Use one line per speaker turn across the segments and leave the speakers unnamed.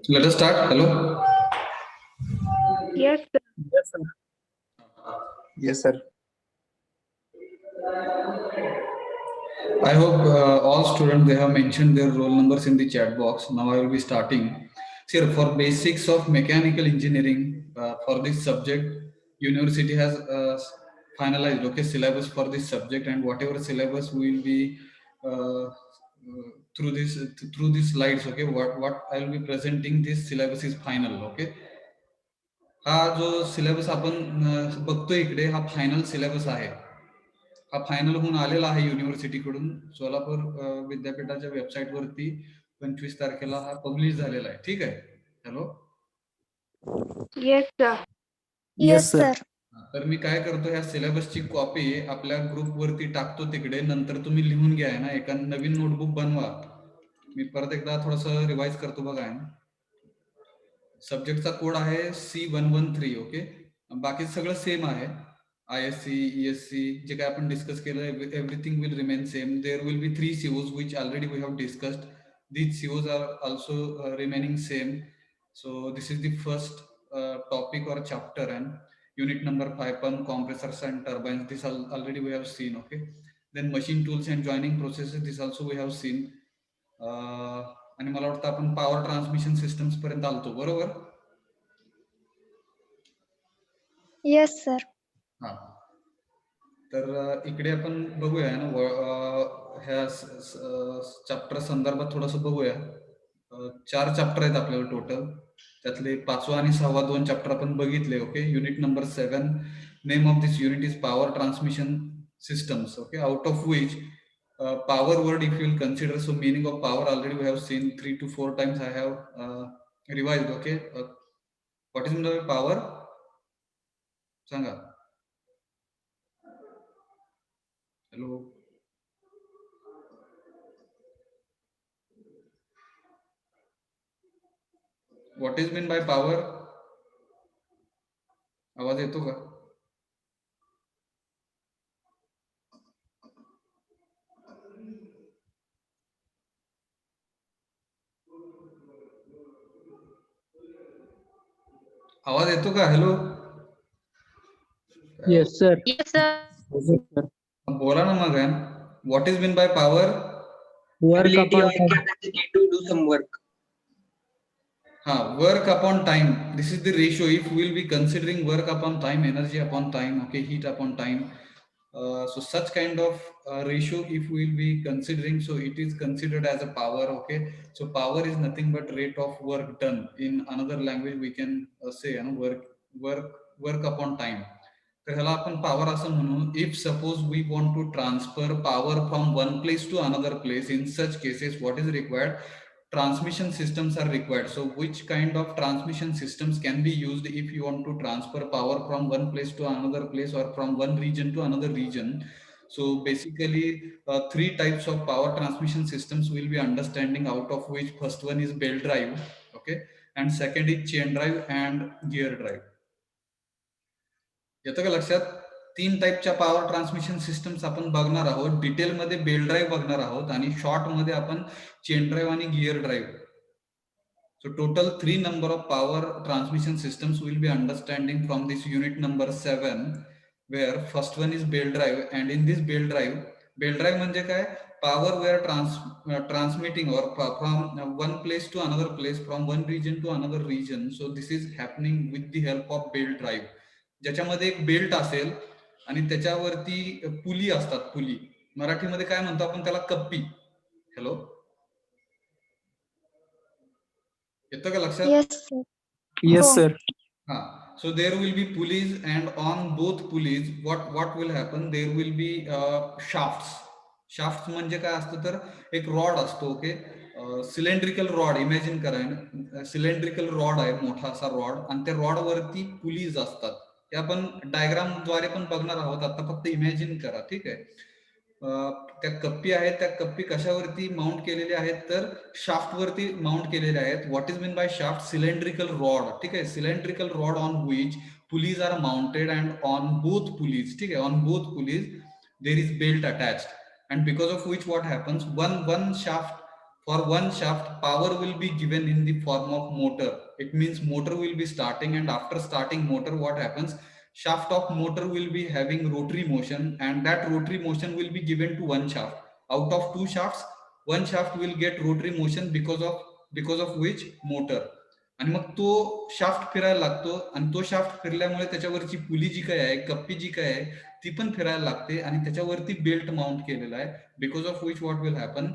Let us start. Hello.
Yes, sir.
Yes, sir. Yes, sir.
I hope all students, they have mentioned their roll numbers in the chat box. Now I will be starting. See, for basics of mechanical engineering, for this subject, university has finalized syllabus for this subject, and whatever syllabus will be through these slides. What I will be presenting, this syllabus is final. हा जो syllabus आपण बघतोय इकडे, हा final syllabus आहे. हा final होऊन आलेला आहे युनिव्हर्सिटीकडून. सोलापूर विद्यापीठाच्या वेबसाईट वरती 25 तारखेला हा पब्लिश झालेला आहे. ठीक आहे. Hello.
Yes, sir.
Yes, sir.
तर मी काय करतो, ह्या सिलेबसची कॉपी आपल्या ग्रुप वरती टाकतो तिकडे. नंतर तुम्ही लिहून घ्या ना, एका नवीन नोटबुक बनवा. मी परत एकदा थोडंसं रिवाइज करतो बघा. सब्जेक्टचा कोड आहे C113. ओके. बाकी सगळं सेम आहे. ISC, ESC, जे काय आपण डिस्कस केलं, everything will remain same. There will be 3 COs which already we have discussed. These COs are also remaining same. So this is the first topic or chapter, and unit number 5, pump, compressors and turbines. This already we have seen. Okay. Then machine tools and joining processes. This also we have seen. आणि मला वाटतं आपण power transmission systems पर्यंत आलतो, बरोबर?
Yes sir.
हा, तर इकडे आपण बघूया ना, ह्या चॅप्टर संदर्भात थोडंसं बघूया. 4 चॅप्टर आहेत आपल्याला टोटल. त्यातले 5वा आणि 6वा 2 चॅप्टर आपण बघितले. Okay. Unit number 7. Name of this unit is power transmission systems. Okay, out of which power word, if you will consider, so meaning of power already we have seen 3 to 4 times. I have revised. Okay, what is meant by power? Sanga. Hello. What is meant by power? आवाज येतो का? आवाज येतो का? Hello.
Yes, sir.
Yes, sir.
Yes, sir.
बोला ना मग. What is meant by power?
Work
Ability
upon
or capacity to do some work.
Work upon time. This is the ratio. If we will be considering work upon time, energy upon time, okay, heat upon time. So such kind of ratio, if we will be considering, so it is considered as a power. Okay. So power is nothing but rate of work done. In another language, we can say work upon time. तर ह्याला आपण power असं म्हणू. If suppose we want to transfer power from one place to another place, in such cases what is required? Transmission systems are required. So which kind of transmission systems can be used if you want to transfer power from one place to another place or from one region to another region? So basically 3 types of power transmission systems will be understanding, out of which first one is belt drive. Okay. And second is chain drive and gear drive. येतं का लक्षात? 3 टाईपच्या power transmission systems आपण बघणार आहोत. डिटेलमध्ये belt drive बघणार आहोत आणि शॉर्ट मध्ये आपण चेन ड्राईव्ह आणि gear drive. So total 3 number of power transmission systems will be understanding from this unit number 7, where first one is belt drive. And in this belt drive म्हणजे काय? Power where transmitting or from one place to another place, from one region to another region. So this is happening with the help of belt drive. ज्याच्यामध्ये एक belt असेल आणि त्याच्यावरती pulley असतात. Pulley मराठीमध्ये काय म्हणतो आपण त्याला? कप्पी. हॅलो, येतं का लक्षात?
Yes, sir.
हा. So there will be pulleys, and on both pulleys what will happen? There will be shafts. Shafts म्हणजे काय असतं? तर एक रॉड असतो. ओके. सिलेंड्रिकल रॉड इमॅजिन करा. सिलेंड्रिकल रॉड आहे, मोठा असा रॉड, आणि त्या रॉड वरती पुलीज असतात. हे आपण डायग्राम द्वारे पण बघणार आहोत. आता फक्त इमॅजिन करा. ठीक आहे. त्या कप्पी आहेत, त्या कप्पी कशावरती माउंट केलेले आहेत? तर शाफ्ट वरती माउंट केलेले आहेत. What is mean by shaft? Cylindrical rod. ठीक आहे. Cylindrical rod on which pulleys are mounted, and on both pulleys, ठीक आहे, on both pulleys there is belt attached, and because of which what happens, one shaft for one shaft, power will be given in the form of motor. It means motor will be starting, and after starting motor, what happens? Shaft of motor will be having rotary motion, and that rotary motion will be given to one shaft. Out of two shafts, one shaft will get rotary motion because of which motor. आणि मग तो shaft फिरायला लागतो, आणि तो shaft फिरल्यामुळे त्याच्यावरची pulley जी काय आहे, कप्पी जी काय आहे, ती पण फिरायला लागते, आणि त्याच्यावरती बेल्ट माउंट केलेला आहे. Because of which what will happen,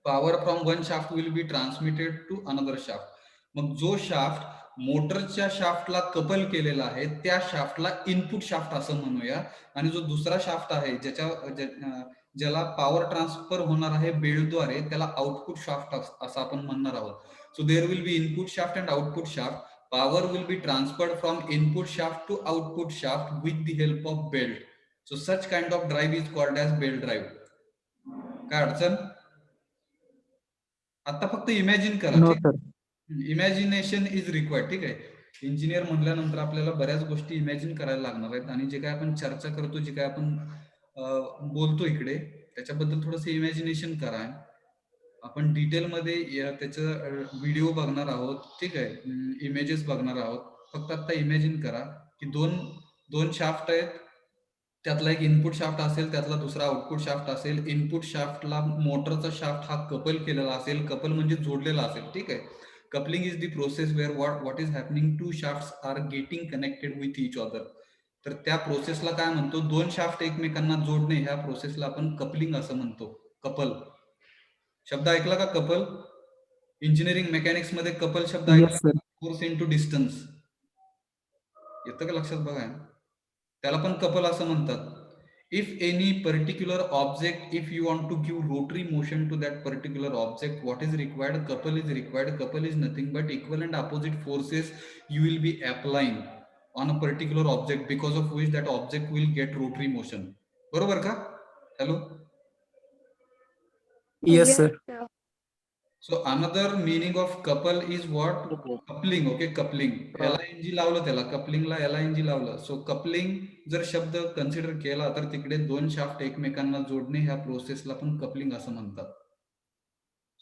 power from one shaft will be transmitted to another shaft. मग जो शाफ्ट मोटरच्या शाफ्टला कपल केलेला आहे, त्या शाफ्टला इनपुट शाफ्ट असं म्हणूया, आणि जो दुसरा शाफ्ट आहे ज्याला पॉवर ट्रान्सफर होणार आहे बेल्टद्वारे, त्याला आउटपुट शाफ्ट असं आपण म्हणणार आहोत. So there will be input shaft and output shaft. Power will be transferred from input shaft to output shaft with the help of belt. So such kind of drive is called as belt drive. काय अडचण? आता फक्त imagine करा.
No,
ठीक,
sir.
Imagination is required. ठीक आहे, engineer म्हणल्यानंतर आपल्याला बऱ्याच गोष्टी इमॅजिन करायला लागणार आहेत, आणि जे काय आपण चर्चा करतो, जे काय आपण बोलतो इकडे, त्याच्याबद्दल थोडंसं इमॅजिनेशन करा. आपण डिटेलमध्ये त्याचं व्हिडिओ बघणार आहोत. ठीक आहे, इमेजेस बघणार आहोत. फक्त आता इमॅजिन करा की दोन शाफ्ट आहेत, त्यातला एक इनपुट शाफ्ट असेल, त्यातला दुसरा आउटपुट शाफ्ट असेल. इनपुट शाफ्टला मोटरचा शाफ्ट हा कपल केलेला असेल. कपल म्हणजे जोडलेला असेल. ठीक आहे, coupling is the process where what is happening, two shafts are getting connected with each other. तर त्या प्रोसेसला काय म्हणतो? दोन शाफ्ट एकमेकांना जोडणे, ह्या प्रोसेसला आपण कपलिंग असं म्हणतो. कपल शब्द ऐकला का? कपल इंजिनिअरिंग मेकॅनिक्स मध्ये कपल शब्द
Yes,
ऐकला,
sir.
Force into distance. येतं का लक्षात? बघा, त्याला पण कपल असं म्हणतात. If any particular object, if you want to give rotary motion to that particular object, what is required? Couple is required. Couple is nothing but equal and opposite forces you will be applying on a particular object, because of which that object will get rotary motion. बरोबर का? Hello.
Yes, sir.
So another meaning of couple is what? Coupling. Okay, coupling. LING लावलं त्याला, कपलिंगला LING लावलं. So coupling जर शब्द consider केला, तर तिकडे दोन शाफ्ट एकमेकांना जोडणे, ह्या प्रोसेसला पण कपलिंग असं म्हणतात.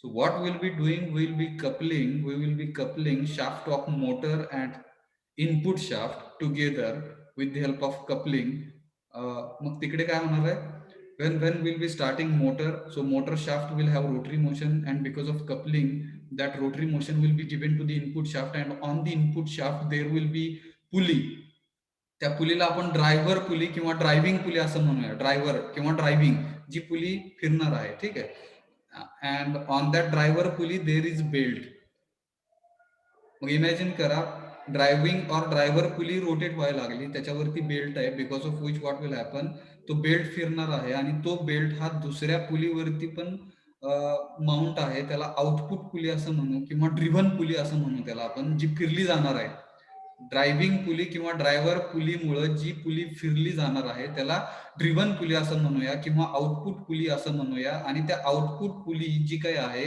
So what we'll be doing, we will be coupling shaft of motor and input shaft together with the help of coupling. मग तिकडे काय होणार आहे? When we'll be starting motor, so motor shaft will have rotary motion, and because of coupling, that rotary motion will be given to the input shaft, and on the input shaft there will be pulley. त्या पुलीला आपण driver pulley किंवा driving pulley असं म्हणूया. Driver किंवा driving, जी pulley फिरणार आहे. ठीक आहे, and on that driver pulley there is belt. मग इमॅजिन करा, ड्रायव्हिंग और ड्रायव्हर पुली रोटेट व्हायला लागली, त्याच्यावरती बेल्ट आहे. Because of which what will happen, तो बेल्ट फिरणार आहे, आणि तो बेल्ट हा दुसऱ्या पुलीवरती पण माउंट आहे. त्याला आउटपुट पुली असं म्हणू, किंवा ड्रिव्हन पुली असं म्हणू त्याला आपण, जी फिरली जाणार आहे. ड्रायव्हिंग पुली किंवा ड्रायव्हर पुलीमुळे जी पुली फिरली जाणार आहे, त्याला ड्रिव्हन पुली असं म्हणूया, किंवा आउटपुट पुली असं म्हणूया. आणि त्या आउटपुट पुली जी काही आहे,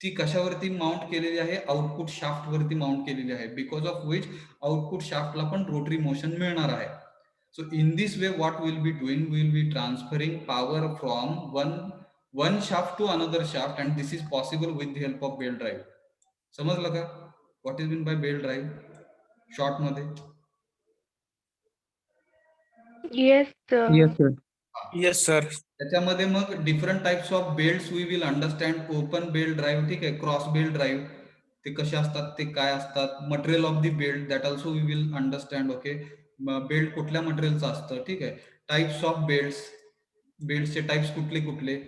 ती कशावरती माउंट केलेली आहे? आउटपुट शाफ्ट वरती माउंट केलेली आहे. बिकॉज ऑफ विच आउटपुट शाफ्टला पण रोटरी मोशन मिळणार आहे. So in this way what will be doing, will be transferring power from one shaft to another shaft, and this is possible with the help of belt drive. समजलं का? What is mean by belt drive short मध्ये?
Yes, sir.
Yes, sir.
Yes, sir.
त्याच्यामध्ये मग different types of belts we will understand. Open belt drive, ठीक आहे, cross belt drive, ते कसे असतात, ते काय असतात, material of the belt, that also we will understand. Okay, belt कुठल्या मटेरियलचं असतं. ठीक आहे, टाइप्स ऑफ बेल्ट्स, बेल्टचे टाइप्स कुठले कुठले,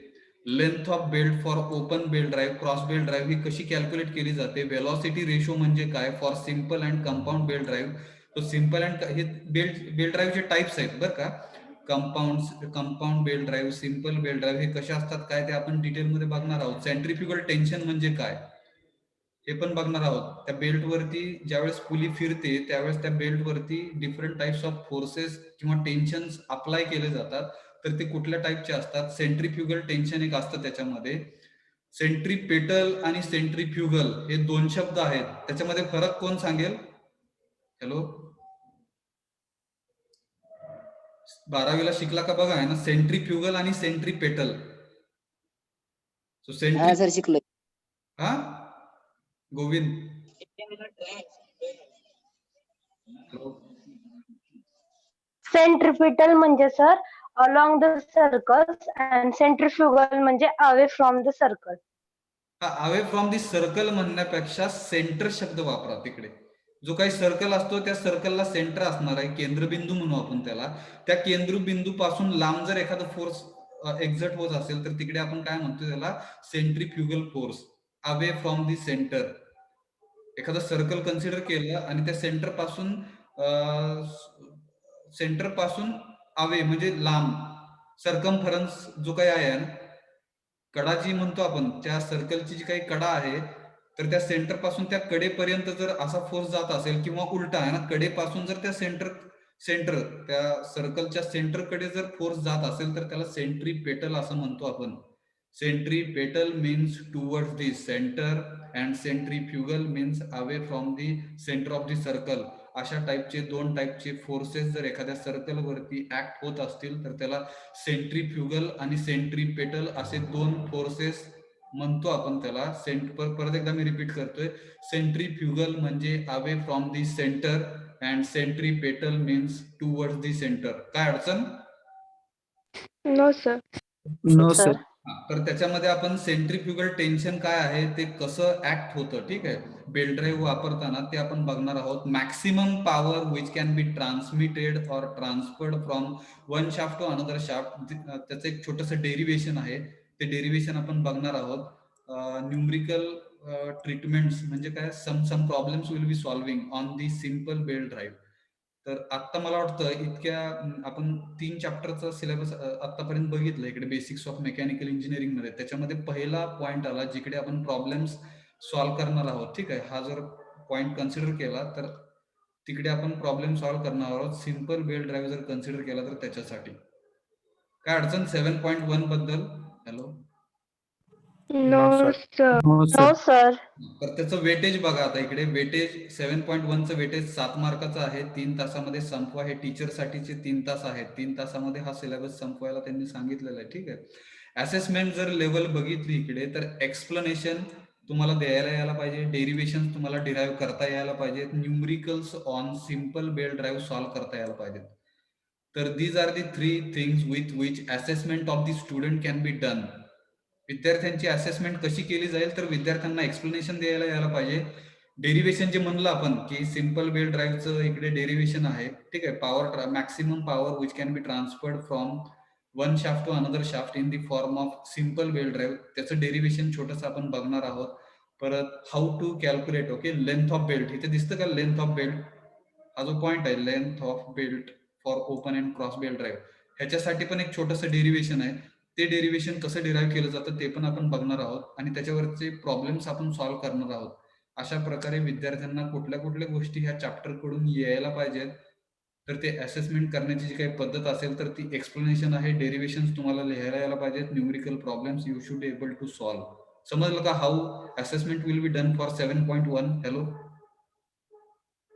length of belt for open belt drive, cross belt drive ही कशी कॅल्क्युलेट केली जाते, वेलॉसिटी रेशो म्हणजे काय for simple and compound belt drive. तो सिम्पल अँड हे बेल्ट ड्राईव्हचे टाइप्स आहेत बरं का. Compound belt drive, simple belt drive हे कसे असतात काय, ते आपण डिटेलमध्ये बघणार आहोत. सेंट्रिफ्युगल टेन्शन म्हणजे काय, हे पण बघणार आहोत. त्या बेल्टवरती ज्यावेळेस पुली फिरते, त्यावेळेस त्या बेल्टवरती डिफरंट टाइप्स ऑफ फोर्सेस किंवा टेन्शन्स अप्लाय केले जातात. तर ते कुठल्या टाइपचे असतात? सेंट्रिफ्युगल टेन्शन एक असतं त्याच्यामध्ये. सेंट्रीपेटल आणि सेंट्रिफ्युगल हे दोन शब्द आहेत. त्याच्यामध्ये फरक कोण सांगेल? हॅलो, 12वीला शिकला का? बघा आहे ना, सेंट्रिफ्युगल आणि सेंट्रिपेटल. सो
हा सर शिकलोय.
गोविंद. Hello.
सेंट्रिपिटल म्हणजे sir along the circles and centrifugal म्हणजे away from the circle.
Away from the circle म्हणण्यापेक्षा सेंटर शब्द वापरा तिकडे. जो काही सर्कल असतो त्या सर्कलला सेंटर असणार आहे, केंद्रबिंदू म्हणू आपण त्याला. त्या केंद्रबिंदू पासून लांब जर एखादा फोर्स एक्झर्ट होत असेल तर तिकडे आपण काय म्हणतो त्याला centrifugal force. Away from the centre. एखादं सर्कल कन्सिडर केलं आणि त्या सेंटर पासून अवे म्हणजे लांब, सर्कमफरन्स जो काही आहे ना, कडा जी म्हणतो आपण, त्या सर्कलची जी काही कडा आहे तर त्या सेंटर पासून त्या कडेपर्यंत जर असा फोर्स जात असेल किंवा उलटा आहे ना, कडेपासून जर त्या सेंटर त्या सर्कलच्या सेंटरकडे जर फोर्स जात असेल तर त्याला सेंट्रीपेटल असं म्हणतो आपण. Centripetal means towards the center and centrifugal means away from the centre of the circle. अशा टाईपचे दोन टाईपचे फोर्सेस जर एखाद्या सर्कल वरती ऍक्ट होत असतील तर त्याला सेंट्रीफ्युगल आणि सेंट्रीपेटल असे दोन फोर्सेस म्हणतो आपण त्याला. परत एकदा मी रिपीट करतोय, सेंट्रीफ्युगल म्हणजे away from the center and centripetal means towards the center. काय अडचण?
No sir.
No sir.
तर त्याच्यामध्ये आपण सेंट्रीफ्युगल टेन्शन काय आहे ते कसं ऍक्ट होतं, ठीक आहे, बेल्ट ड्राईव्ह वापरताना ते आपण बघणार आहोत. Maximum power which can be transmitted or transferred from one shaft to another shaft. त्याचं एक छोटंसं डेरिवेशन आहे, ते डेरिवेशन आपण बघणार आहोत. न्यूमरिकल ट्रीटमेंट्स म्हणजे काय, some problems will be solving on the simple belt drive. तर आता मला वाटतं इतक्या आपण 3 चॅप्टरचा सिलेबस आतापर्यंत बघितलं इकडे बेसिक्स ऑफ मेकॅनिकल इंजिनिअरिंग मध्ये. त्याच्यामध्ये पहिला पॉइंट आला जिकडे आपण प्रॉब्लेम्स सॉल्व्ह करणार आहोत, ठीक आहे. हा जर पॉइंट कन्सिडर केला तर तिकडे आपण प्रॉब्लेम सॉल्व्ह करणार आहोत. सिम्पल बेल्ट ड्राईव्ह जर कन्सिडर केला तर त्याच्यासाठी काय अडचण 7.1 बद्दल? Hello.
No sir.
No sir.
Sir.
तर त्याचं वेटेज बघा. आता इकडे वेटेज 7.1चं वेटेज 7 मार्काचं आहे. 3 तासामध्ये संपवा. हे टीचर साठीचे 3 तास आहेत. 3 तासामध्ये हा सिलेबस संपवायला त्यांनी सांगितलेलं आहे, ठीक आहे. असेसमेंट जर लेवल बघितली इकडे तर एक्सप्लेनेशन तुम्हाला द्यायला यायला पाहिजे, डेरिवेशन तुम्हाला डिराईव्ह करता यायला पाहिजेत, numericals on simple belt drive solve करता यायला पाहिजेत. तर these are the 3 things with which assessment of the student can be done. विद्यार्थ्यांची असेसमेंट कशी केली जाईल तर विद्यार्थ्यांना एक्सप्लेनेशन द्यायला यायला पाहिजे. डेरिवेशन जे म्हणलं आपण की सिम्पल बेल्ट ड्राईव्हचं इकडे डेरिवेशन आहे, ठीक आहे. Power maximum power which can be transferred from one shaft to another shaft in the form of simple belt drive, त्याचं डेरिवेशन छोटंसं आपण बघणार आहोत. परत how to calculate, okay, length of belt. इथे दिसतं का लेंथ ऑफ बेल्ट? हा जो पॉइंट आहे length of belt for open and cross belt drive, ह्याच्यासाठी पण एक छोटंसं डेरिवेशन आहे. ते डेरिवेशन कसं डिराईव्ह केलं जातं ते पण आपण बघणार आहोत आणि त्याच्यावरचे प्रॉब्लेम्स आपण सॉल्व्ह करणार आहोत. अशा प्रकारे विद्यार्थ्यांना कुठल्या कुठल्या गोष्टी ह्या चॅप्टर कडून यायला पाहिजेत. तर ते असेसमेंट करण्याची जी काही पद्धत असेल तर ती एक्सप्लेनेशन आहे, डेरिवेशन तुम्हाला लिहायला यायला पाहिजेत, numerical problems you should able to solve. समजलं का how assessment will be done for 7.1? Hello.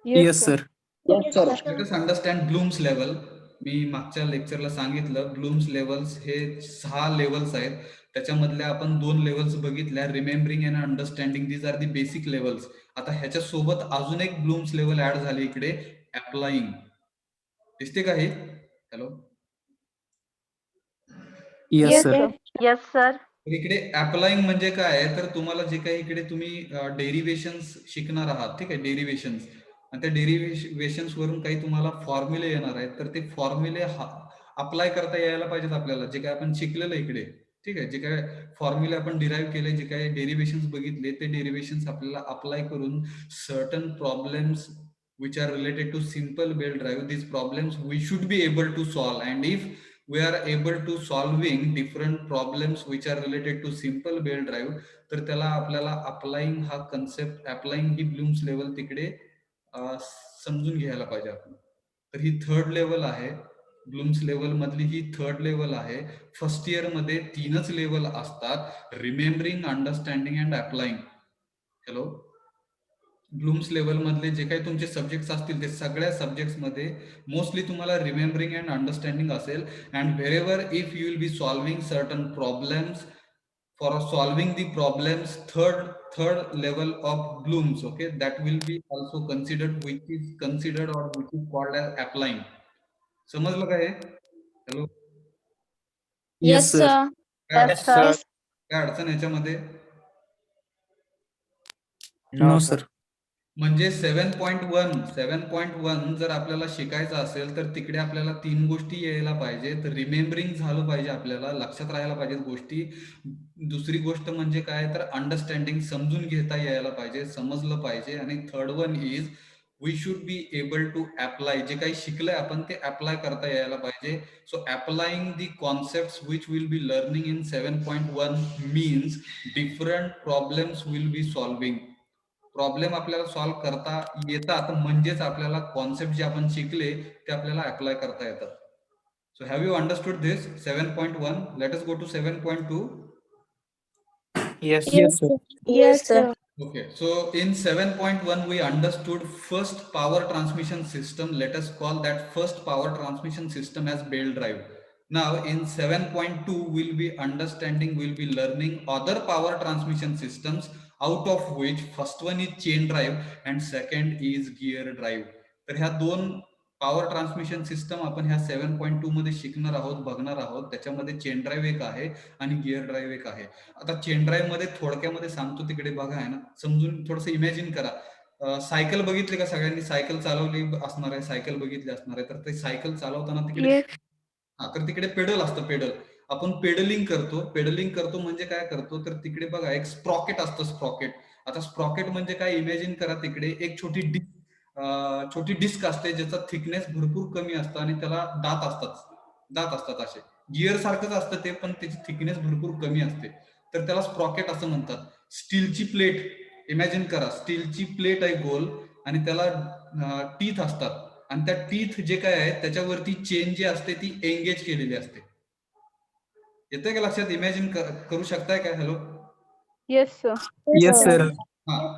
Yes sir.
Let us understand Bloom's level. मी मागच्या लेक्चरला सांगितलं ब्लूम्स लेवल्स हे 6 लेवल्स आहेत. त्याच्यामधल्या आपण 2 लेवल्स बघितल्या, remembering and understanding. These are the basic levels. आता ह्याच्या सोबत अजून एक ब्लूम्स लेवल ऍड झाली इकडे, अप्लाइंग. दिसते का हे? Hello.
Yes sir.
Yes sir.
तर इकडे अप्लाइंग म्हणजे काय आहे तर तुम्हाला जे काही इकडे तुम्ही डेरिवेशन्स शिकणार आहात, ठीक आहे, डेरिवेशन्स, आणि त्या डेरिवेशन्स वरून काही तुम्हाला फॉर्म्युले येणार आहेत तर ते फॉर्म्युले अप्लाय करता यायला पाहिजेत आपल्याला. जे काय आपण शिकलेलं इकडे, ठीक आहे, जे काय फॉर्म्युले आपण डिराईव्ह केले, जे काही डेरिवेशन्स बघितले ते डेरिवेशन्स आपल्याला अप्लाय करून certain problems which are related to simple belt drive, these problems we should be able to solve. And if we are able to solving different problems which are related to simple belt drive तर त्याला आपल्याला applying हा concept, applying ही Bloom's level तिकडे समजून घ्यायला पाहिजे आपण. तर ही 3rd लेवल आहे, ब्लूम्स लेवल मधली ही 3rd लेवल आहे. फर्स्ट इयर मध्ये 3च लेवल असतात, remembering, understanding and applying. Hello. Bloom's level मधले जे काही तुमचे सब्जेक्ट्स असतील ते सगळ्या सब्जेक्ट्स मध्ये मोस्टली तुम्हाला रिमेंबरिंग अँड अंडरस्टँडिंग असेल. And wherever if you will be solving certain problems for solving the problems third level of Bloom's, okay, that will be also considered, which is considered or which is called as applying. समजलं का हे? Hello,
Yes, sir.
काय
Yes, sir.
Yes.
काय अडचण याच्यामध्ये?
No, sir.
म्हणजे 7.1 जर आपल्याला शिकायचं असेल तर तिकडे आपल्याला 3 गोष्टी यायला पाहिजे. तर रिमेंबरिंग झालं पाहिजे, आपल्याला लक्षात राहायला पाहिजेत गोष्टी. दुसरी गोष्ट म्हणजे काय, तर अंडरस्टँडिंग, समजून घेता यायला पाहिजे, समजलं पाहिजे. आणि third one is we should be able to apply. जे काही शिकलंय आपण ते अप्लाय करता यायला पाहिजे. So applying the concepts which will be learning in 7.1 means different problems will be solving. Problem आपल्याला सॉल्व्ह करता येतात, म्हणजेच आपल्याला कॉन्सेप्ट जे आपण शिकले ते आपल्याला अप्लाय करता येतात. So have you understood this 7.1? Let us go to 7.2.
Yes, sir.
Yes, sir.
Okay, so in 7.1 we understood first power transmission system. Let us call that first power transmission system as belt drive. Now in 7.2 we'll be understanding, we'll be learning other power transmission systems, out of which first one is chain drive and second is gear drive. तर ह्या दोन power transmission system आपण ह्या 7.2 मध्ये शिकणार आहोत, बघणार आहोत. त्याच्यामध्ये चेन ड्राईव्ह एक आहे आणि गिअर ड्राईव्ह एक आहे. आता चेन ड्राईव्ह मध्ये थोडक्यामध्ये सांगतो, तिकडे बघा आहे ना, समजून थोडंसं इमॅजिन करा. सायकल बघितली का सगळ्यांनी? सायकल चालवली असणार आहे, सायकल बघितली असणार आहे. तर ते सायकल चालवताना तिकडे
Yes.
तर तिकडे पेडल असतं. पेडल आपण पेडलिंग करतो म्हणजे काय करतो, तर तिकडे बघा एक स्प्रॉकेट असतं. स्प्रॉकेट, आता स्प्रॉकेट म्हणजे काय, इमॅजिन करा तिकडे एक छोटी डिस्क असते ज्याचा थिकनेस भरपूर कमी असतं आणि त्याला दात असतात असे. गिअर सारखंच असतं ते, पण त्याची थिकनेस भरपूर कमी असते, तर त्याला स्प्रॉकेट असं म्हणतात. स्टीलची प्लेट इमॅजिन करा, स्टीलची प्लेट आहे गोल आणि त्याला टीथ असतात आणि त्या टीथ जे काय आहे त्याच्यावरती चेन जी असते ती एंगेज केलेली असते. येतंय का लक्षात? इमॅजिन करू शकताय काय? Hello,
Yes, sir.
Yes, sir.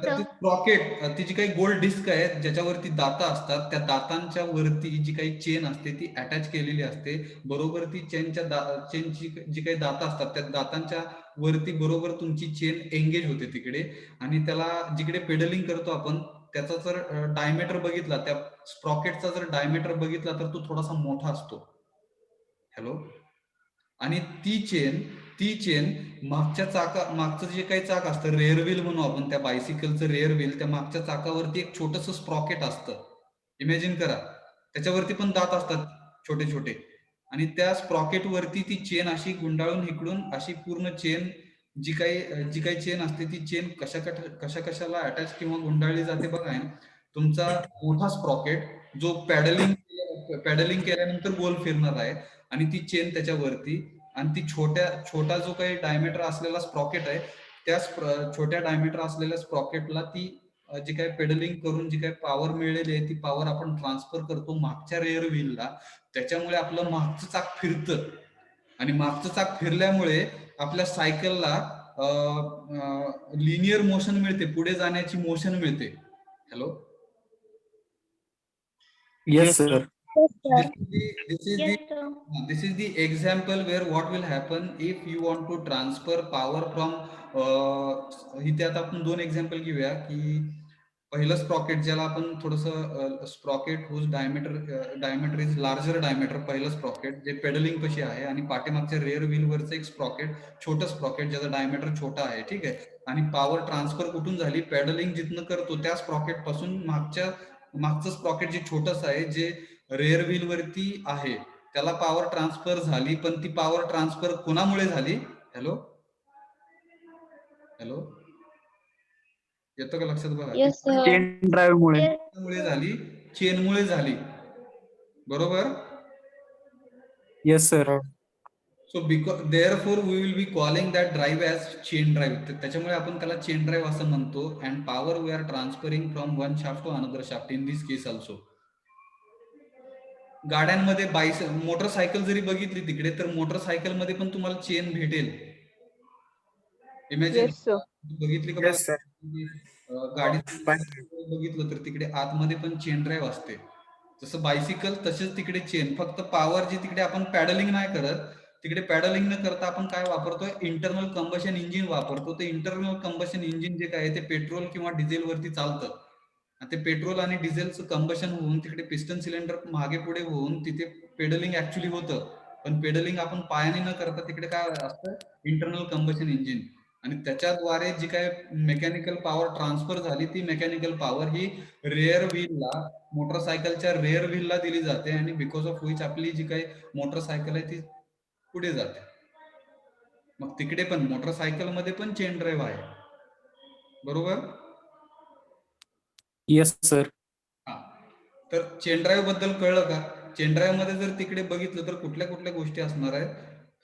तर ती स्प्रॉकेट, ती जी काही गोल डिस्क आहे ज्याच्यावरती दाता असतात, त्या दातांच्या वरती जी काही चेन असते ती अटॅच केलेली असते. बरोबर ती चेनची जी काही दाता असतात त्या दातांच्या वरती बरोबर तुमची चेन एंगेज होते तिकडे. आणि त्याला जिकडे पेडलिंग करतो आपण त्याचा जर डायमीटर बघितला, त्या स्प्रॉकेटचा जर डायमीटर बघितला तर तो थोडासा मोठा असतो. हॅलो, आणि ती चेन मागचं जे काही चाक असतं, रेअर व्हील म्हणू आपण त्या बायसिकलचं रेअर व्हील, त्या मागच्या चाकावरती एक छोटंसं स्प्रॉकेट असतं. इमॅजिन करा, त्याच्यावरती पण दात असतात छोटे छोटे. आणि त्या स्प्रॉकेट वरती ती चेन अशी गुंडाळून इकडून अशी पूर्ण चेन, जी काही चेन असते ती चेन कशाला अटॅच किंवा गुंडाळली जाते बघा. तुमचा मोठा स्प्रॉकेट जो पॅडलिंग केल्यानंतर गोल फिरणार आहे आणि ती चेन त्याच्यावरती, आणि ती छोटा जो काही डायमीटर असलेला स्प्रॉकेट आहे त्या छोट्या डायमीटर असलेल्या स्प्रॉकेटला ती जी काही पेडलिंग करून जी काही पॉवर मिळलेली आहे ती पॉवर आपण ट्रान्सफर करतो मागच्या रेअर व्हीलला. त्याच्यामुळे आपलं मागचं चाक फिरतं आणि मागचं चाक फिरल्यामुळे आपल्या सायकलला लिनियर मोशन मिळते, पुढे जाण्याची मोशन मिळते. Hello,
Yes, sir.
Yes, sir.
this is the example where what will happen if you want to transfer power from इथे आता आपण दोन एक्झाम्पल घेऊया. की पहिलं स्प्रॉकेट, ज्याला आपण थोडंसं sprocket whose diameter is larger diameter, पहिलं स्प्रॉकेट जे पेडलिंग कशी आहे, आणि पाठीमागच्या रेअर व्हील वरचं एक स्प्रॉकेट, छोटं स्प्रॉकेट ज्याचा डायमीटर छोटा आहे. ठीक आहे, आणि पॉवर ट्रान्सफर कुठून झाली, पेडलिंग जिथनं करतो त्या स्प्रॉकेट पासून मागचं स्प्रॉकेट जे छोटंसं आहे, जे रेअर व्हील वरती आहे, त्याला पॉवर ट्रान्सफर झाली. पण ती पॉवर ट्रान्सफर कोणामुळे झाली? हॅलो, येतो का लक्षात? बघा,
Yes, sir.
Chain drive मुळे.
झाली, चेनमुळे झाली. बरोबर?
Yes, sir.
So therefore we will be calling that drive as chain drive. त्याच्यामुळे आपण त्याला चेन ड्राईव्ह असं म्हणतो. And power we are transferring from one shaft to another shaft in this case also. गाड्यांमध्ये मोटरसायकल जरी बघितली तिकडे, तर मोटरसायकल मध्ये पण तुम्हाला चेन भेटेल. Imagine,
Yes, sir.
बघितली का?
Yes, sir.
गाडी बघितलं तर तिकडे आतमध्ये पण चेन ड्राईव्ह असते. जसं बायसिकल तसेच तिकडे चेन, फक्त पॉवर जी तिकडे आपण पॅडलिंग नाही करत, तिकडे पॅडलिंग न करता आपण काय वापरतोय, इंटरनल कंबशन इंजिन वापरतो. ते इंटरनल कंबशन इंजिन जे काय आहे ते पेट्रोल किंवा डिझेल वरती चालतं. आणि ते पेट्रोल आणि डिझेलचं कंबशन होऊन तिकडे पिस्टन सिलेंडर मागे पुढे होऊन तिथे पेडलिंग ऍक्च्युली होतं. पण पेडलिंग आपण पायाने न करता तिकडे काय असतं, इंटरनल कंबशन इंजिन. आणि त्याच्याद्वारे जी काय मेकॅनिकल पॉवर ट्रान्सफर झाली ती मेकॅनिकल पॉवर ही रेअर व्हीलला, मोटरसायकलच्या रेअर व्हीलला दिली जाते आणि बिकॉज ऑफ विच आपली जी काही मोटरसायकल आहे ती पुढे जाते. मग तिकडे पण मोटरसायकल मध्ये पण चेन ड्राईव्ह आहे, बरोबर?
Yes sir.
हा, तर चेन ड्राईव्ह बद्दल कळलं का? चेन ड्राईव्ह मध्ये जर तिकडे बघितलं तर कुठल्या कुठल्या गोष्टी असणार आहेत,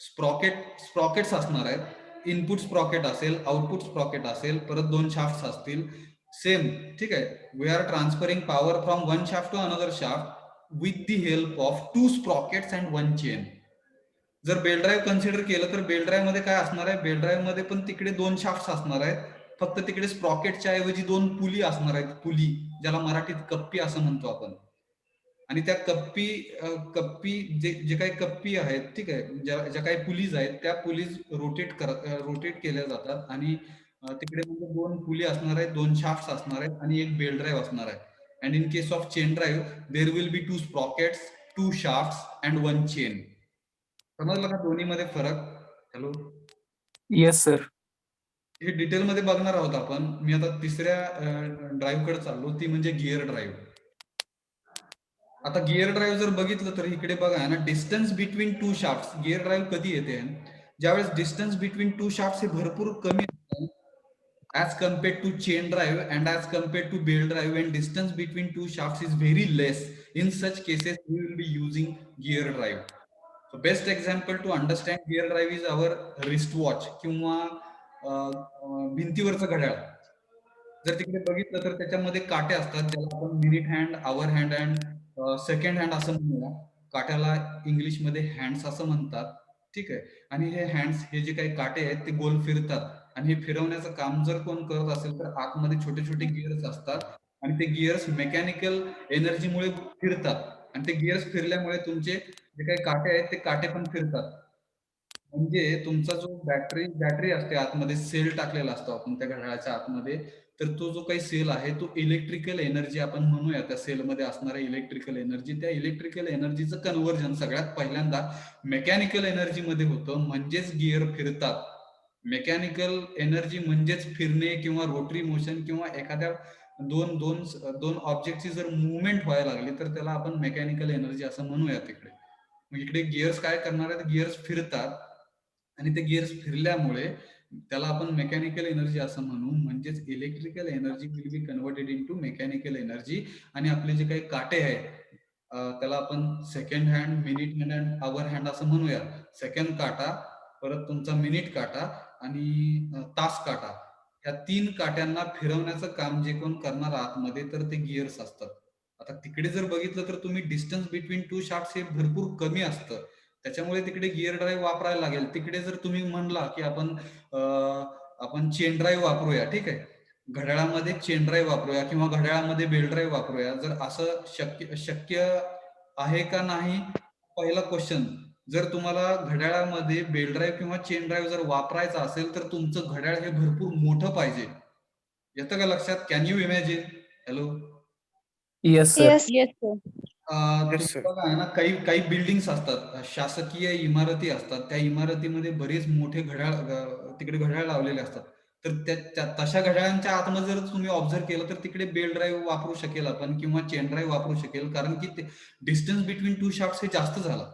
स्प्रॉकेट्स असणार आहेत. इनपुट स्प्रॉकेट असेल, आउटपुट स्प्रॉकेट असेल, परत 2 शाफ्ट असतील. सेम, ठीक आहे. We are transferring power from one shaft to another shaft with the help of 2 sprockets and 1 chain. जर बेल ड्राईव्ह कन्सिडर केलं तर बेल ड्राईव्ह मध्ये काय असणार आहे, बेल ड्राईव्ह मध्ये पण तिकडे 2 शाफ्ट असणार आहेत. फक्त तिकडे स्प्रॉकेटच्या ऐवजी 2 पुली असणार आहेत. पुली, ज्याला मराठीत कप्पी असं म्हणतो आपण. आणि त्या कप्पी जे काही कप्पी आहेत, ठीक आहे, ज्या काही पुलीज आहेत त्या पुलीज रोटेट केल्या जातात. आणि तिकडे म्हणजे 2 पुली असणार आहेत, 2 शाफ्ट असणार आहेत आणि एक बेल ड्राईव्ह असणार आहे. And in case of chain drive there will be 2 स्प्रॉकेट्स, 2 shaft and 1 chain. समजलं का दोन्ही मध्ये फरक? Hello,
yes sir.
हे डिटेल मध्ये बघणार आहोत आपण. मी आता तिसऱ्या ड्राईव्ह कडे चाललो, ती म्हणजे गिअर ड्राईव्ह. आता गिअर ड्राईव्ह जर बघितलं तर इकडे बघा ना, distance between 2 shaft. Gear drive कधी येते, ज्यावेळेस डिस्टन्स बिटवीन 2 शाफ्ट हे भरपूर कमी असतं as compared to chain drive and as compared to belt drive, and distance between 2 shafts is very less. In such cases we will be using gear drive. So best example to understand gear drive is our wristwatch किंवा भिंतीवरचं घड्याळ. जर तिकडे बघितलं तर त्याच्यामध्ये काटे असतात, ज्याला आपण minute hand, hour hand and second hand असं म्हणूया. काट्याला इंग्लिशमध्ये हँड्स असं म्हणतात, ठीक आहे. आणि हे हँड्स, हे जे काही काटे आहेत ते गोल फिरतात. आणि हे फिरवण्याचं काम जर कोण करत असेल तर आतमध्ये छोटे छोटे गिअर्स असतात आणि ते गिअर्स मेकॅनिकल एनर्जीमुळे फिरतात. आणि ते गिअर्स फिरल्यामुळे तुमचे जे काही काटे आहेत ते काटे पण फिरतात. म्हणजे तुमचा जो बॅटरी असते आतमध्ये, सेल टाकलेला असतो आपण त्या घड्याळाच्या आतमध्ये, तर तो जो काही सेल आहे तो इलेक्ट्रिकल एनर्जी आपण म्हणूया, त्या सेलमध्ये असणाऱ्या इलेक्ट्रिकल एनर्जी, त्या इलेक्ट्रिकल एनर्जीचं कन्व्हर्जन सगळ्यात पहिल्यांदा मेकॅनिकल एनर्जी मध्ये होतं, म्हणजेच गिअर फिरतात. मेकॅनिकल एनर्जी म्हणजेच फिरणे किंवा रोटरी मोशन किंवा एखाद्या दोन दोन दोन ऑब्जेक्टची जर मुवमेंट व्हायला लागली तर त्याला आपण मेकॅनिकल एनर्जी असं म्हणूया तिकडे. मग इकडे गिअर्स काय करणार आहेत, गिअर्स फिरतात आणि ते गिअर्स फिरल्यामुळे त्याला आपण मेकॅनिकल एनर्जी असं म्हणू, म्हणजेच electrical energy will be converted into mechanical energy. आणि आपले जे काही काटे आहेत त्याला आपण second hand, minute hand and hour hand असं म्हणूया. सेकंड काटा, परत तुमचा मिनिट काटा आणि तास काटा, ह्या 3 काट्यांना फिरवण्याचं काम जे कोण करणार आतमध्ये तर ते गिअर्स असतात. आता तिकडे जर बघितलं तर तुम्ही डिस्टन्स बिटवीन 2 शाफ्ट हे भरपूर कमी असतं, त्याच्यामुळे तिकडे गिअर ड्राईव्ह वापरायला लागेल. तिकडे जर तुम्ही म्हणला की आपण चेन ड्राईव्ह वापरूया, ठीक आहे, घड्याळामध्ये चेन ड्राईव्ह वापरूया किंवा घड्याळामध्ये बेल्ट ड्राईव्ह वापरूया, जर असं शक्य आहे का नाही, पहिला क्वेश्चन. जर तुम्हाला घड्याळामध्ये बेल्ट ड्राईव्ह किंवा चेन ड्राईव्ह जर वापरायचा असेल तर तुमचं घड्याळ हे भरपूर मोठं पाहिजे. येतं का लक्षात? Can you imagine? Hello,
yes sir.
Yes, sir.
तुम्ही बघा आहे ना, काही काही बिल्डिंग्स असतात, शासकीय इमारती असतात, त्या इमारतीमध्ये बरेच मोठे घड्याळ तिकडे घड्याळ लावलेले असतात. तर तशा घड्याळांच्या आतमध्ये जर तुम्ही ऑब्झर्व केलं तर तिकडे बेल ड्राईव्ह वापरू शकेल आपण किंवा चेन ड्राईव्ह वापरू शकेल, कारण की ते डिस्टन्स बिटवीन 2 शाफ्ट हे जास्त झालं,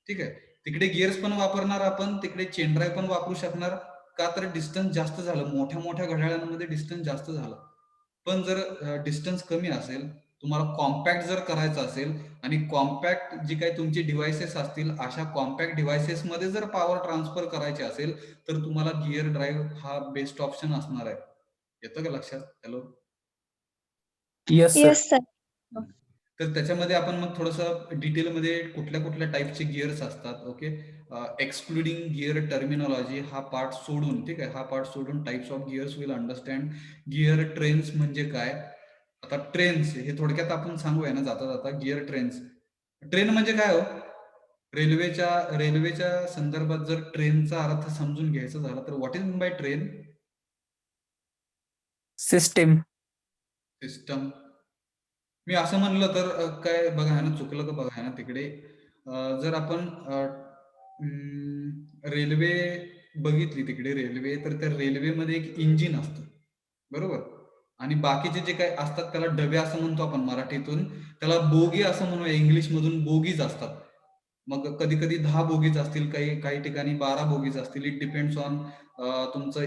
ठीक आहे. तिकडे गिअर्स पण वापरणार आपण, तिकडे चेन ड्राईव्ह पण वापरू शकणार, का तर डिस्टन्स जास्त झालं, मोठ्या मोठ्या घड्याळांमध्ये डिस्टन्स जास्त झालं. पण जर डिस्टन्स कमी असेल, तुम्हाला कॉम्पॅक्ट जर करायचं असेल आणि कॉम्पॅक्ट जी काही तुमची डिव्हाइसेस असतील, अशा कॉम्पॅक्ट डिव्हाइसेस मध्ये जर पॉवर ट्रान्सफर करायची असेल तर तुम्हाला गिअर ड्राईव्ह हा बेस्ट ऑप्शन असणार आहे. येतं का लक्षात? Hello,
yes sir.
Yes, sir.
तर त्याच्यामध्ये आपण मग थोडंसं डिटेलमध्ये कुठल्या कुठल्या टाईपचे गिअर्स असतात, ओके, एक्सक्लुडिंग गिअर टर्मिनॉलॉजी हा पार्ट सोडून, ठीक आहे, हा पार्ट सोडून types of gears will understand. Gear trains म्हणजे काय? आता ट्रेन्स हे थोडक्यात आपण सांगूया ना जाता जाता. गिअर ट्रेन्स, ट्रेन म्हणजे काय हो? रेल्वेच्या संदर्भात जर ट्रेनचा अर्थ समजून घ्यायचा झाला तर what is mean by train?
System.
System. मी असं म्हणलं तर काय बघा आहे ना, चुकलं का बघा आहे ना तिकडे. जर आपण रेल्वे बघितली तिकडे रेल्वे, तर त्या रेल्वेमध्ये एक इंजिन असतं, बरोबर? आणि बाकीचे जे काही असतात त्याला डबे असं म्हणतो आपण मराठीतून, त्याला बोगी असं म्हणूया, इंग्लिश मधून बोगीज असतात. मग कधी कधी 10 बोगीज असतील, काही काही ठिकाणी 12 बोगीज असतील. इट डिपेंड्स ऑन तुमचं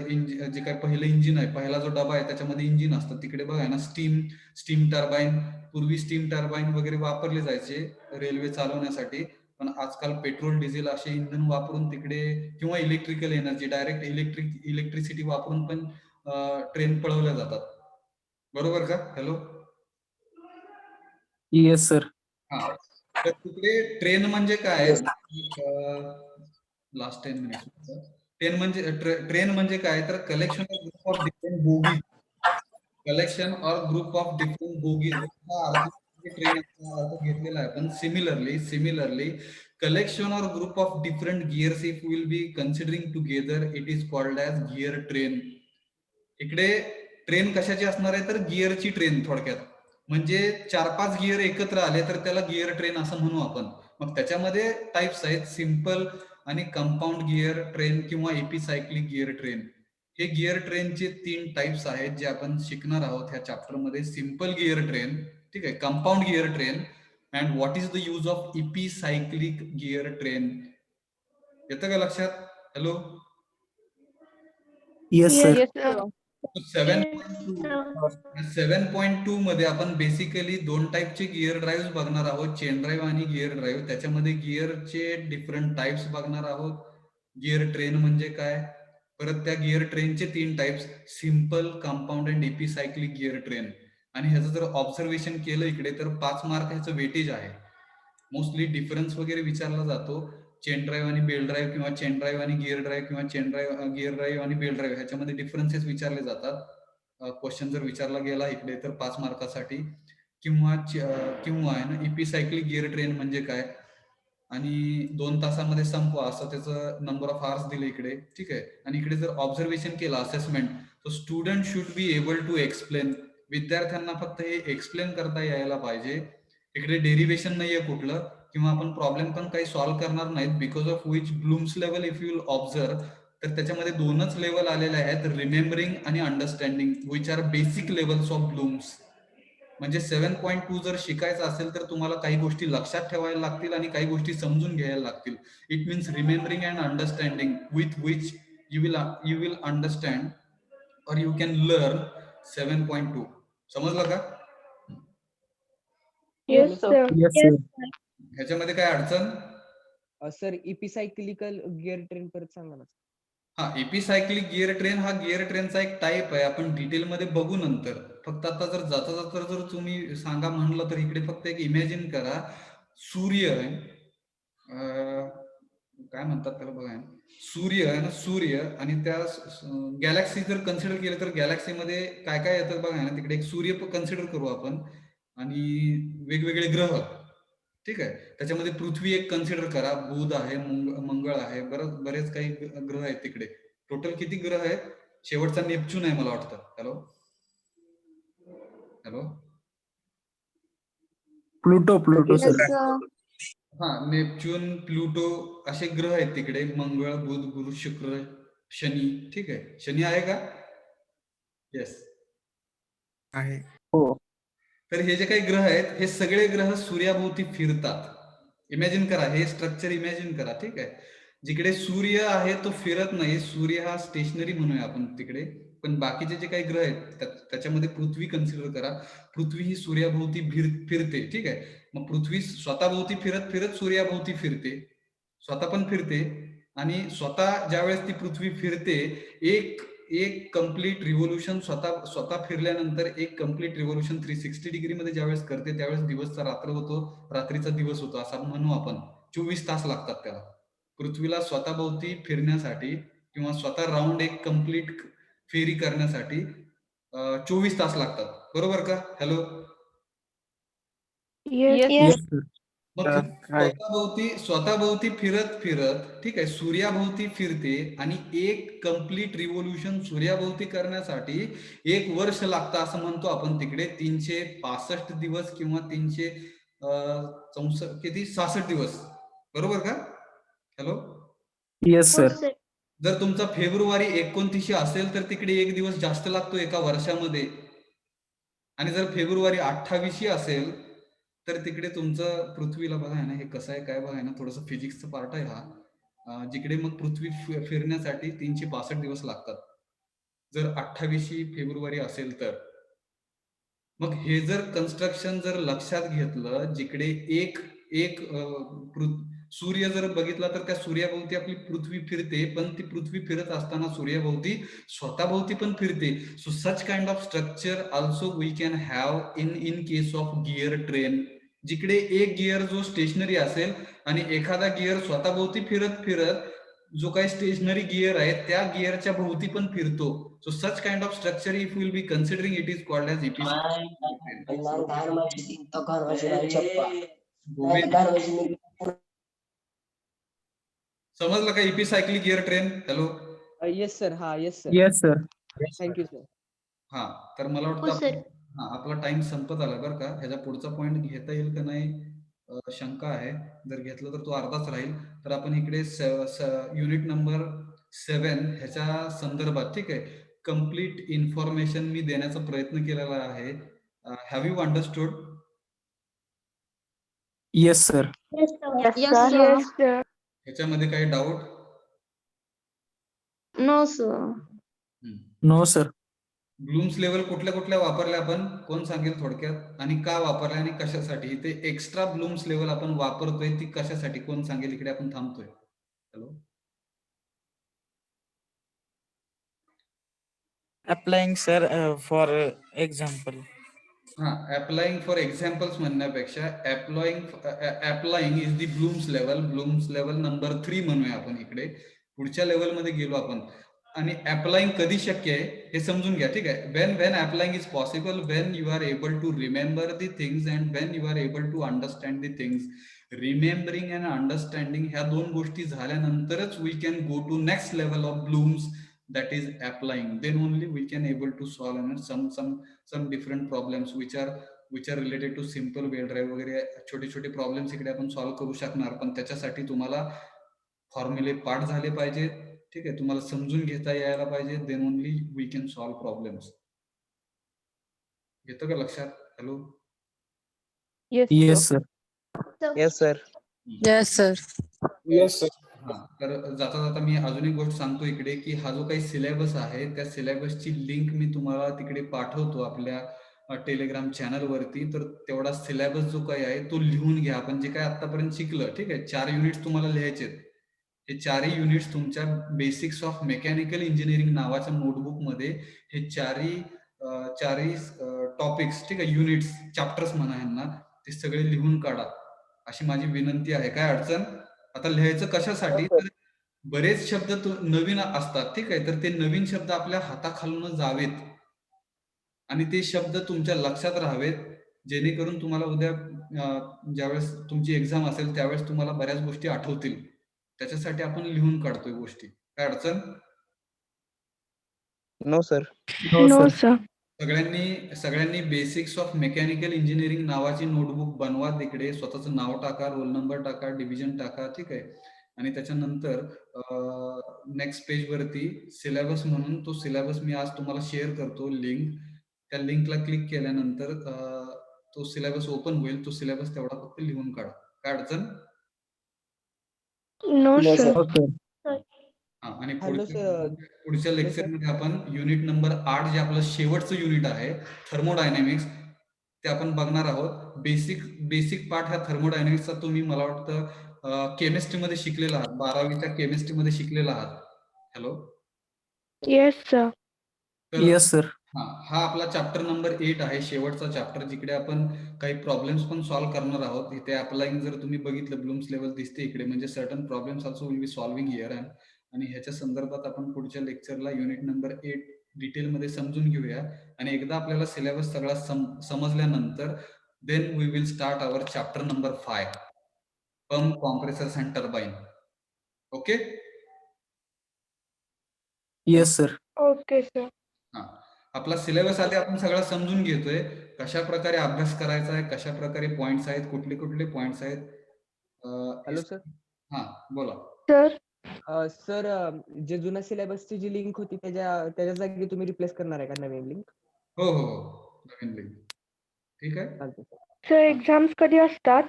जे काही पहिलं इंजिन आहे, पहिला जो डबा आहे त्याच्यामध्ये इंजिन असतं. तिकडे बघा ना, स्टीम टर्बाईन, पूर्वी स्टीम टर्बाईन वगैरे वापरले जायचे रेल्वे चालवण्यासाठी, पण आजकाल पेट्रोल डिझेल असे इंधन वापरून तिकडे, किंवा इलेक्ट्रिकल एनर्जी, डायरेक्ट इलेक्ट्रिसिटी वापरून पण ट्रेन पळवल्या जातात, बरोबर का? हॅलो.
Yes sir.
हा, तर तिकडे ट्रेन म्हणजे काय?
Yes.
Last 10 minutes. ट्रेन म्हणजे काय? तर collection of group of different bogies, collection or group of different bogies हा अर्थ ट्रेन अर्थ घेतलेला आहे. पण similarly collection or group of different gears if will be considering together, it is called as gear train. इकडे train कशाची असणार आहे? तर गिअरची ट्रेन. थोडक्यात म्हणजे 4-5 गिअर एकत्र आले तर त्याला गिअर ट्रेन असं म्हणू आपण. मग त्याच्यामध्ये टाइप्स आहेत, सिम्पल आणि कंपाऊंड गिअर ट्रेन किंवा एपिसायक्लिक गिअर ट्रेन. हे गिअर ट्रेनचे 3 टाइप्स आहेत जे आपण शिकणार आहोत ह्या चॅप्टर मध्ये. सिम्पल गिअर ट्रेन, ठीक आहे, compound gear train, and what is the use of epicyclic gear train. येतं का लक्षात? Hello.
Yes sir.
Yes, sir.
7.2 मध्ये आपण बेसिकली 2 टाईपचे गिअर ड्राईव्ह बघणार आहोत, चेन ड्राईव्ह आणि गिअर ड्राईव्ह. त्याच्यामध्ये गिअरचे डिफरंट टाइप्स बघणार आहोत. गिअर ट्रेन म्हणजे काय, परत त्या गिअर ट्रेनचे 3 types, simple, compound and epicyclic gear train. आणि ह्याचं जर ऑब्झर्वेशन केलं इकडे तर 5 मार्क ह्याचं वेटेज आहे. मोस्टली डिफरन्स वगैरे विचारला जातो, चेन ड्राईव्ह आणि बेल ड्राईव्ह, किंवा चेन ड्राईव्ह आणि गिअर ड्राईव्ह, किंवा चेन ड्राईव्ह गिअर ड्राईव्ह आणि बेल ड्राईव्ह, ह्याच्यामध्ये डिफरन्सेस विचारले जातात. क्वेश्चन जर विचारला गेला इकडे तर 5 मार्कासाठी. किंवा आहे ना, एपिसायक्लिक गिअर ट्रेन म्हणजे काय, आणि 2 तासामध्ये संपवा असं त्याचं नंबर ऑफ आवर्स दिले इकडे, ठीक आहे. आणि इकडे जर ऑब्झर्वेशन केलं, असेसमेंट, तर student should be able to explain. विद्यार्थ्यांना फक्त हे एक्सप्लेन करता यायला पाहिजे. इकडे डेरिव्हेशन नाहीये कुठलं, किंवा आपण प्रॉब्लेम पण काही सॉल्व्ह करणार नाहीत. Because of which Bloom's level if you observe, तर त्याच्यामध्ये 2च लेवल आलेले आहेत, रिमेंबरिंग आणि understanding, which are basic levels of Bloom's. म्हणजे 7.2 जर शिकायचं असेल तर तुम्हाला काही गोष्टी लक्षात ठेवायला लागतील आणि काही गोष्टी समजून घ्यायला लागतील. It means remembering and understanding, with which you will understand और यू कॅन लर्न 7.2. समजलं का?
Yes, sir.
Yes sir.
ह्याच्यामध्ये काय अडचण?
सर इपिसायक्लिकल गिअर ट्रेन परत सांगा ना.
हा, एपिसायक्लिक गिअर ट्रेन हा गिअर ट्रेनचा एक टाईप आहे. आपण डिटेलमध्ये बघू नंतर. फक्त आता जर जाता जर तुम्ही सांगा म्हणलं तर इकडे फक्त एक इमॅजिन करा, सूर्य आहे, काय म्हणतात त्याला बघा, सूर्य आहे ना, सूर्य, आणि त्या गॅलेक्सी जर कन्सिडर केलं तर गॅलेक्सीमध्ये काय काय येतं बघा ना. तिकडे एक सूर्य कन्सिडर करू आपण, आणि वेगवेगळे ग्रह, ठीक आहे. त्याच्यामध्ये पृथ्वी एक कन्सिडर करा, बुध आहे, मंगळ आहे, बरेच काही ग्रह आहेत तिकडे. टोटल किती ग्रह आहेत? शेवटचा नेपच्यून आहे मला वाटतं. Hello.
Pluto
Yes,
sir.
sir.
हा, नेपच्यून, प्लुटो असे ग्रह आहेत तिकडे. मंगळ, बुध, गुरु, शुक्र, शनी, ठीक आहे. शनी आहे का? येस
आहे.
हो.
तर हे जे काही ग्रह आहेत, हे सगळे ग्रह सूर्याभोवती फिरतात. इमॅजिन करा, हे स्ट्रक्चर इमॅजिन करा, ठीक आहे. जिकडे सूर्य आहे तो फिरत नाही, सूर्य हा स्टेशनरी म्हणूया आपण तिकडे. पण बाकीचे जे काही ग्रह आहेत त्याच्यामध्ये पृथ्वी कन्सिडर करा. पृथ्वी ही सूर्याभोवती फिरते, ठीक आहे. मग पृथ्वी स्वतःभोवती फिरत सूर्याभोवती फिरते, स्वतः पण फिरते. आणि स्वतः ज्यावेळेस ती पृथ्वी फिरते, एक कम्प्लीट रिव्होल्युशन स्वतः फिरल्यानंतर एक कम्प्लीट रिव्होल्युशन 360 डिग्री मध्ये ज्यावेळेस करते, त्यावेळेस दिवसचा रात्र होतो, रात्रीचा दिवस होतो, असं म्हणू आपण. 24 तास लागतात त्याला, पृथ्वीला स्वतःभोवती फिरण्यासाठी, किंवा स्वतः राऊंड एक कम्प्लीट फेरी करण्यासाठी 24 तास लागतात, बरोबर का? हॅलो.
Yes,
yes sir.
मग
काय
स्वतःभोवती फिरत फिरत, ठीक आहे, सूर्याभोवती फिरते आणि एक कम्प्लीट रिव्होल्यूशन सूर्याभोवती करण्यासाठी 1 वर्ष लागतं असं म्हणतो आपण. तिकडे 365 दिवस किंवा 66 दिवस, बरोबर का? हॅलो,
येस
हो
सर.
सर.
जर तुमचा फेब्रुवारी 29 असेल तर तिकडे 1 दिवस जास्त लागतो एका वर्षामध्ये. आणि जर फेब्रुवारी 28 असेल तर तिकडे तुमचं पृथ्वीला बघा आहे ना, हे कसं आहे काय बघा आहे ना, थोडंसं फिजिक्सचा पार्ट आहे हा. जिकडे मग पृथ्वी फिरण्यासाठी 362 दिवस लागतात जर 28 फेब्रुवारी असेल तर. मग हे जर कन्स्ट्रक्शन जर लक्षात घेतलं, जिकडे एक एक सूर्य जर बघितला तर त्या सूर्याभोवती आपली पृथ्वी फिरते, पण ती पृथ्वी फिरत असताना सूर्याभोवती स्वतःभोवती पण फिरते. So such kind of structure also we can have in case of gear train, जिकडे एक गिअर जो स्टेशनरी असेल आणि एखादा गिअर स्वतःभोवती फिरत फिरत जो काही स्टेशनरी गिअर आहे त्या गिअरच्या भोवती पण फिरतो. So such kind of structure if will be considering it is called as इपिसी. समजलं का epicyclic gear train? Hello,
yes sir. हा yes sir.
Yes sir.
Thank you sir.
हा, तर मला
हो
वाटतं
सर.
आपला टाइम संपत आला बरं का. ह्याचा पुढचा पॉइंट घेता येईल का नाही शंका आहे. जर घेतलं तर तो अर्धाच राहील. तर आपण इकडे युनिट नंबर 7 ह्याच्या संदर्भात, ठीक आहे, कम्प्लीट इन्फॉर्मेशन मी देण्याचा प्रयत्न केलेला आहे. Have you understood?
Yes sir.
Yes, sir.
Yes, sir.
ह्याच्यामध्ये काही doubt?
No, sir.
No sir.
Bloom's level कुठल्या कुठल्या वापरल्या आपण, कोण सांगेल थोडक्यात? आणि का वापरल्या आणि कशासाठी? ते एक्स्ट्रा ब्लूम्स लेवल आपण वापरतोय ती कशासाठी, कोण सांगेल? इकडे आपण थांबतोय. Hello,
applying sir for example.
हा, अप्लाइंग फॉर एक्झाम्पल्स म्हणण्यापेक्षा applying is the Bloom's level. Bloom's level number 3 म्हणूया आपण. इकडे पुढच्या लेवलमध्ये गेलो आपण. आणि अप्लाइंग कधी शक्य आहे हे समजून घ्या, ठीक आहे. When applying is possible, when you are able to remember the things and when you are able to understand the things. Remembering and understanding ह्या 2 गोष्टी झाल्यानंतरच we can go to next level of Bloom's, that is applying. Then only we can able to solve some different problems which are related to simple wheel drive वगैरे छोटे छोटे problems इकडे आपण solve करू शकणार. पण त्याच्यासाठी तुम्हाला फॉर्म्युले पाठ झाले पाहिजे, ठीक आहे, तुम्हाला समजून घेता यायला पाहिजे. Then only we can solve problems. येतं का लक्षात? Hello,
Yes,
yes
sir.
Sir.
Yes, sir.
Yes, sir.
हा, तर जाता जाता मी अजून एक गोष्ट सांगतो इकडे, की हा जो काही सिलेबस आहे त्या सिलेबसची लिंक मी तुम्हाला तिकडे पाठवतो आपल्या टेलिग्राम चॅनल वरती. तर तेवढा सिलेबस जो काही आहे तो लिहून घ्या. आपण जे काही आतापर्यंत शिकलं, ठीक आहे, 4 युनिट्स तुम्हाला लिहायचे. हे 4ही युनिट्स तुमच्या बेसिक्स ऑफ मेकॅनिकल इंजिनिअरिंग नावाच्या नोटबुक मध्ये हे चारही टॉपिक्स, ठीक आहे, युनिट्स, चॅप्टर्स म्हणा यांना, ते सगळे लिहून काढा अशी माझी विनंती आहे. काय अडचण? आता लिहायचं कशासाठी? तर बरेच शब्द नवीन असतात, ठीक आहे, तर ते नवीन शब्द आपल्या हाताखालून जावेत आणि ते शब्द तुमच्या लक्षात राहावेत, जेणेकरून तुम्हाला उद्या ज्यावेळेस तुमची एक्झाम असेल त्यावेळेस तुम्हाला बऱ्याच गोष्टी आठवतील. त्याच्यासाठी आपण लिहून काढतोय गोष्टी. काय अडचण?
No, sir.
No
No,
sir.
sir.
सगळ्यांनी बेसिक्स ऑफ मेकॅनिकल इंजिनिअरिंग नावाची नोटबुक बनवा. तिकडे स्वतःचं नाव टाका, रोल नंबर टाका, डिव्हिजन टाका, ठीक आहे. आणि त्याच्यानंतर नेक्स्ट पेज वरती सिलेबस म्हणून तो सिलेबस मी आज तुम्हाला शेअर करतो लिंक. त्या लिंकला क्लिक केल्यानंतर तो सिलेबस ओपन होईल. तो सिलेबस तेवढा फक्त लिहून काढा. काय अडचण?
No,
No,
sir.
sir.
हो सर.
हा, आणि
हॅलो सर.
पुढच्या लेक्चरमध्ये आपण युनिट नंबर 8 जे आपलं शेवटचं युनिट आहे थर्मोडायनॅमिक्स, ते आपण बघणार आहोत. बेसिक पार्ट ह्या थर्मोडायनॅमिक्सचा तुम्ही मला वाटतं केमिस्ट्रीमध्ये शिकलेला आहात, 12वीच्या केमिस्ट्रीमध्ये शिकलेला आहात. Hello,
Yes, sir.
तर
येस सर.
हा आपला चॅप्टर नंबर 8 आहे, शेवटचा चॅप्टर, जिकडे आपण काही प्रॉब्लेम्स पण सॉल्व्ह करणार आहोत. इथे अप्लाइंग जर तुम्ही बघितलं, ब्लूम्स लेवल दिसते इकडे, म्हणजे certain problems also will be solving here. आणि ह्याच्या संदर्भात आपण पुढच्या लेक्चरला युनिट नंबर 8 डिटेलमध्ये समजून घेऊया. आणि एकदा आपल्याला सिलेबस सगळा समजल्यानंतर then we will start our chapter number 5. Pump, compressors and turbine. Okay.
Yes, sir.
Okay, sir.
हा, आपला सिलेबस आधी आपण सगळा समजून घेतोय, कशा प्रकारे अभ्यास करायचा आहे, कशा प्रकारे पॉइंट्स आहेत, कुठले कुठले पॉइंट्स आहेत.
Hello sir.
हा, बोला.
Sir,
सर जे जुन्या सिलेबसची जी लिंक होती त्याच्या जागी तुम्ही रिप्लेस करणार आहे का नवीन लिंक?
हो हो हो, नवीन लिंक. ठीक आहे.
चालते सर.
sir, exams कधी असतात?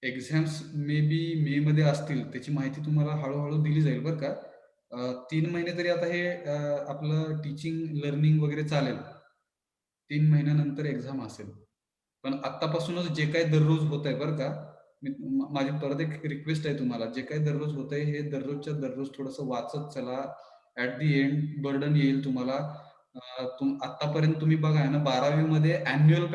एक्झाम्स मे बी मे मध्ये असतील, त्याची माहिती तुम्हाला हळूहळू दिली जाईल बरं का. 3 महिने तरी आता हे आपलं टीचिंग लर्निंग वगैरे चालेल. 3 महिन्यानंतर एक्झाम असेल. पण आतापासूनच जे काही दररोज होत आहे बरं का, माझी परत एक रिक्वेस्ट आहे तुम्हाला, जे काही दररोज होत आहे हे दररोजच्या दररोज थोडंसं वाचत चला. ऍट दी एंड बर्डन येईल तुम्हाला. आतापर्यंत तुम्ही बघा ना, 12वी मध्ये अॅन्युअल